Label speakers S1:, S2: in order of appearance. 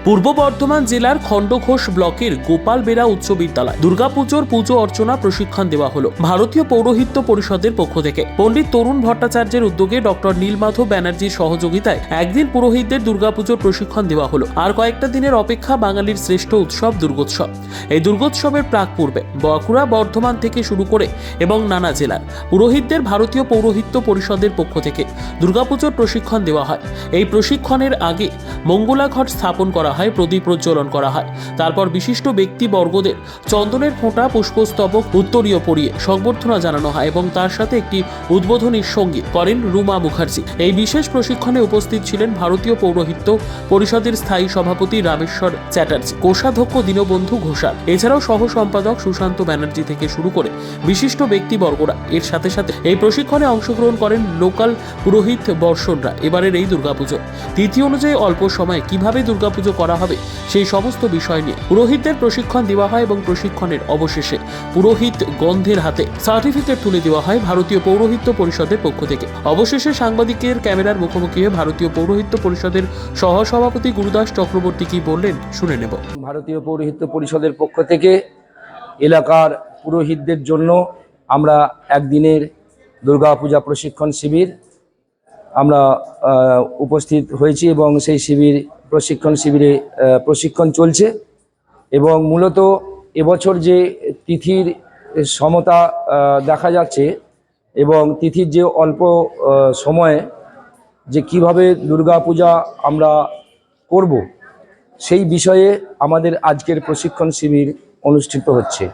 S1: পূর্ব বর্ধমান জেলার খণ্ডঘোষ ব্লকের গোপালবেড়া উচ্চ বিদ্যালয় দুর্গাপুজোর পুজো অর্চনা প্রশিক্ষণ দেওয়া হলো ভারতীয় পৌরোহিত্য পরিষদের পক্ষ থেকে। পণ্ডিত তরুণ ভট্টাচার্যের উদ্যোগে ডক্টর নীলমাধব ব্যানার্জির সহযোগিতায় একদিন পুরোহিতদের দুর্গাপুজোর প্রশিক্ষণ দেওয়া হলো। আর কয়েকটা দিনের অপেক্ষা বাঙালির শ্রেষ্ঠ উৎসব দুর্গোৎসব। এই দুর্গোৎসবের প্রাক পূর্বে বাঁকুড়া, বর্ধমান থেকে শুরু করে এবং নানা জেলার পুরোহিতদের ভারতীয় পৌরোহিত্য পরিষদের পক্ষ থেকে দুর্গাপুজোর প্রশিক্ষণ দেওয়া হয়। এই প্রশিক্ষণের আগে মঙ্গলাঘট স্থাপন করা হয়, প্রদীপ প্রজ্বলন করা হয়। তারপর বিশিষ্ট ব্যক্তিবর্গদের চন্দনের ফোঁটা, পুষ্পস্তবক, উত্তরীয় পরিয়ে সংবর্ধনা জানানো হয় এবং তার সাথে একটি উদ্বোধনী সঙ্গীত করেন রুমা মুখার্জি। এই বিশেষ প্রশিক্ষণে উপস্থিত ছিলেন ভারতীয় পৌরোহিত্য পরিষদের স্থায়ী সভাপতি রামেশ্বর চ্যাটার্জি, কোষাধ্যক্ষ দীনবন্ধু ঘোষাল, এছাড়াও সহ সম্পাদক সুশান্ত ব্যানার্জি থেকে শুরু করে বিশিষ্ট ব্যক্তিবর্গরা। এর সাথে সাথে এই প্রশিক্ষণে অংশগ্রহণ করেন লোকাল পুরোহিত বর্ষণরা। এবারের এই দুর্গাপুজো তিথি অনুযায়ী অল্প সময়ে কিভাবে দুর্গাপুজো করা হবে সেই সমস্ত বিষয় নিয়ে পুরোহিতদের প্রশিক্ষণ দেওয়া হয় এবং প্রশিক্ষণের অবশেষে পুরোহিত গন্ধের হাতে সার্টিফিকেট তুলে দেওয়া হয় ভারতীয় পৌরোহিত্য পরিষদের পক্ষ থেকে। অবশেষে সাংবাদিকের ক্যামেরার মুখোমুখি হয়ে ভারতীয় পৌরোহিত্য পরিষদের সহসভাপতি গুরুদাস চক্রবর্তী কি বললেন শুনে নেব।
S2: ভারতীয় পৌরোহিত্য পরিষদের পক্ষ থেকে এলাকার পুরোহিতদের জন্য আমরা একদিনের দুর্গাপূজা প্রশিক্ষণ শিবির আমরা উপস্থিত হয়েছি এবং সেই প্রশিক্ষণ শিবিরে প্রশিক্ষণ চলছে। এবং মূলত এবছর যে তিথির সমতা দেখা যাচ্ছে এবং তিথির যে অল্প সময়ে যে কিভাবে দুর্গাপূজা আমরা করব সেই বিষয়ে আমাদের আজকের প্রশিক্ষণ শিবির অনুষ্ঠিত হচ্ছে।